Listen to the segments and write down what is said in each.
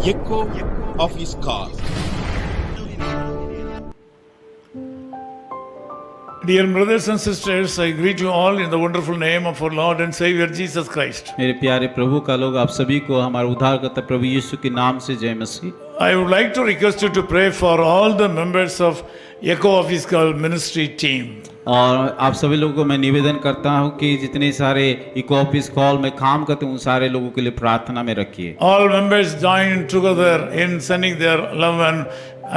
echo of his call. Dear brothers and sisters, I greet you all in the wonderful name of our Lord and Savior Jesus Christ. मेरे प्यारे प्रभु का लोग आप सभी को हमारे उद्धारकर्ता प्रभु यीशु के नाम से जय मसीह। I would like to request you to pray for all the members of Echo of His Call ministry team. और आप सभी लोगों को मैं निवेदन करता हूं कि जितने सारे इको ऑफिस कॉल में काम करते हैं उन सारे लोगों के लिए प्रार्थना में रखिए। All members join together in sending their love and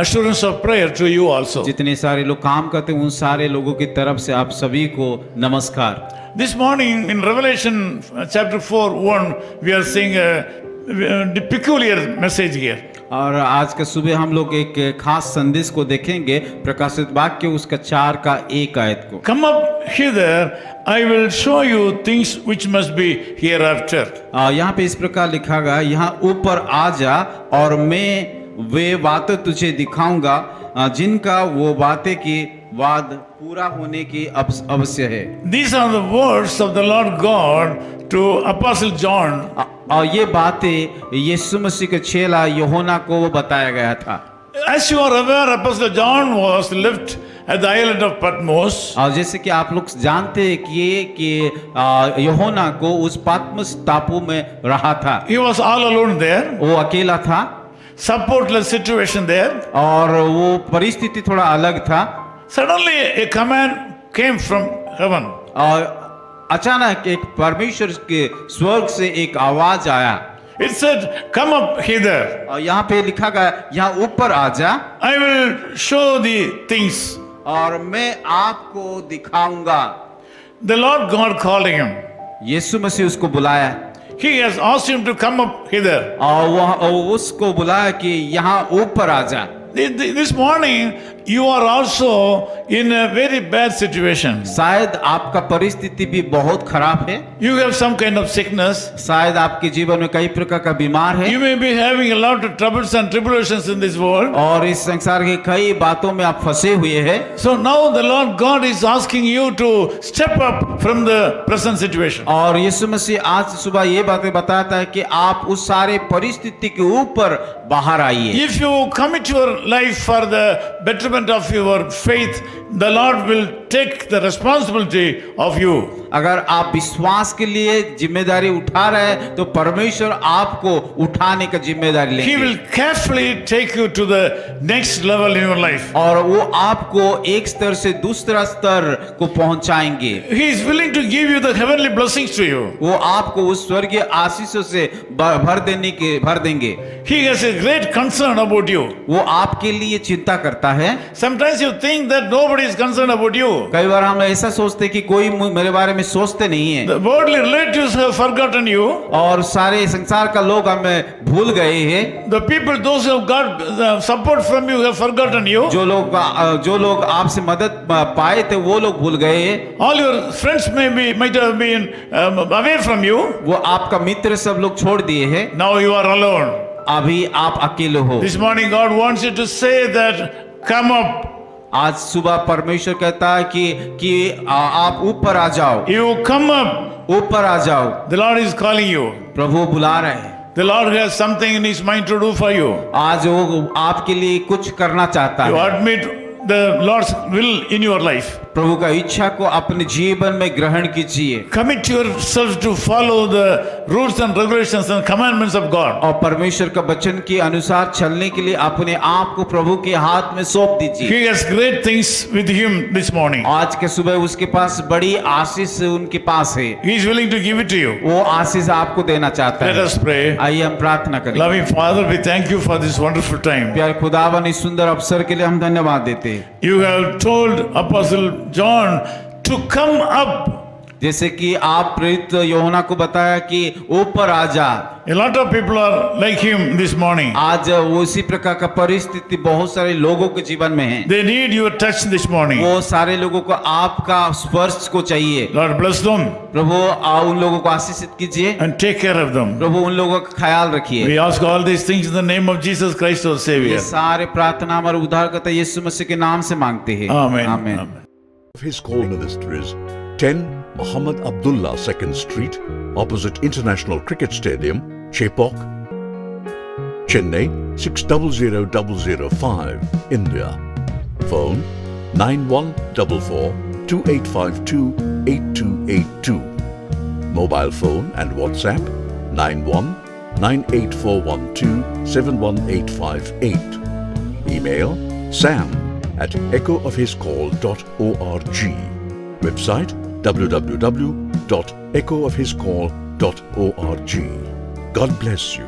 assurance of prayer to you also. जितने सारे लोग काम करते हैं उन सारे लोगों की तरफ से आप सभी को नमस्कार। This morning in Revelation chapter 4:1 we are seeing a peculiar message here. और आज का सुबह हम लोग एक खास संदेश को देखेंगे प्रकाशित वाक्य उसका 4 का 1 आयत को। Come up hither, I will show you things which must be hereafter. यहाँ पे इस प्रकार लिखा गया, यहाँ ऊपर आ जा और मैं वे बातें तुझे दिखाऊंगा जिनका वो बातें की वाद पूरा होने की अवश्य है। These are the words of the Lord God to Apostle John. और ये बातें यीशु मसीह के चेला यूहन्ना को वो बताया गया था। As you are aware, Apostle John was left at the island of Patmos. और जैसे कि आप लोग जानते हैं कि यूहन्ना को उस पतमस टापू में रहा था। He was all alone there. वो अकेला था Supportless situation there. और वो परिस्थिति थोड़ा अलग था। Suddenly a command came from heaven. और अचानक एक परमेश्वर के स्वर्ग से एक आवाज आया। It said, "Come up hither. और यहाँ पे लिखा गया, यहाँ ऊपर आ जा I will show thee things." और मैं आपको दिखाऊंगा। The Lord God called him. यीशु मसीह उसको बुलाया He has asked him to come up hither. और वो उसको बुलाया कि यहाँ ऊपर आ जा। This morning you are also in a very bad situation. शायद आपका परिस्थिति भी बहुत खराब है। You have some kind of sickness. शायद आपके जीवन में कई प्रकार का बीमार है। You may be having a lot of troubles and tribulations in this world. और इस संसार के कई बातों में आप फंसे हुए हैं। So now the Lord God is asking you to step up from the present situation. और यीशु मसीह आज सुबह ये बातें बताता है कि आप उस सारे परिस्थिति के ऊपर बाहर आइए। If you commit your life for the betterment of your faith, the Lord will take the responsibility of you. अगर आप विश्वास के लिए जिम्मेदारी उठा रहे हैं तो परमेश्वर आपको उठाने का जिम्मेदारी He लेंगे। will carefully take you to the next level in your life. और वो आपको एक स्तर से दूसरा स्तर को पहुंचाएंगे। He is willing to give you the heavenly blessings to you. वो आपको उस स्वर्गीय आशीषों से भर देंगे। He has a great concern about you. वो आपके लिए चिंता करता है। Sometimes you think that nobody is concerned about you. कई बार हम ऐसा सोचते कि कोई मेरे बारे में सोचते नहीं है। The worldly relatives have forgotten you. और सारे संसार का लोग हमें भूल गए हैं। The people, those who have got support from you, have forgotten you. जो लोग आपसे मदद पाए थे वो लोग भूल गए हैं। All your friends might have been away from you. वो आपका मित्र सब लोग छोड़ दिए हैं। Now you are alone. अभी आप अकेले हो। This morning God wants you to say that, "Come up." आज सुबह परमेश्वर कहता है कि आप ऊपर आ जाओ। You come up. ऊपर आ जाओ। The Lord is calling you. प्रभु बुला रहे हैं। The Lord has something in His mind to do for you. आज वो आपके लिए कुछ करना चाहता You है। admit the Lord's will in your life. प्रभु का इच्छा को अपने जीवन में ग्रहण कीजिए। Commit yourself to follow the rules and regulations and commandments of God. और परमेश्वर का वचन के अनुसार चलने के लिए अपने आप को प्रभु के हाथ में सौंप दीजिए। He has great things with Him this morning. आज के सुबह उसके पास बड़ी आशीष उनके पास है। He is willing to give it to you. वो आशीष आपको देना चाहता Let है। us pray. आइए हम प्रार्थना करें। Loving Father, we thank you for this wonderful time. प्यारे खुदावन इस सुंदर अवसर के लिए हम धन्यवाद देते हैं। You have told Apostle John to come up. जैसे कि आप प्रेरित यूहन्ना को बताया कि ऊपर आ जा। A lot of people are like him this morning. आज वो इसी प्रकार का परिस्थिति बहुत सारे लोगों के जीवन में है। They need your touch this morning. वो सारे लोगों को आपका स्पर्श को चाहिए। Lord, bless them प्रभु उन लोगों को आशीषित कीजिए। and take care of them. प्रभु उन लोगों का ख्याल रखिए। We ask all these things in the name of Jesus Christ, our ये Savior. सारे प्रार्थना हमारे उद्धारकर्ता यीशु मसीह के नाम से मांगते हैं। Amen. आमीन। Amen. His call ministries 10 Muhammad Abdullah 2nd Street, opposite International Cricket Stadium, Chepauk. Chennai 600005, India. Phone 9144-2852-8282. Mobile phone and WhatsApp 91-98412-71858. Email sam@echoofhiscall.org. Website www.echoofhiscall.org. God bless you.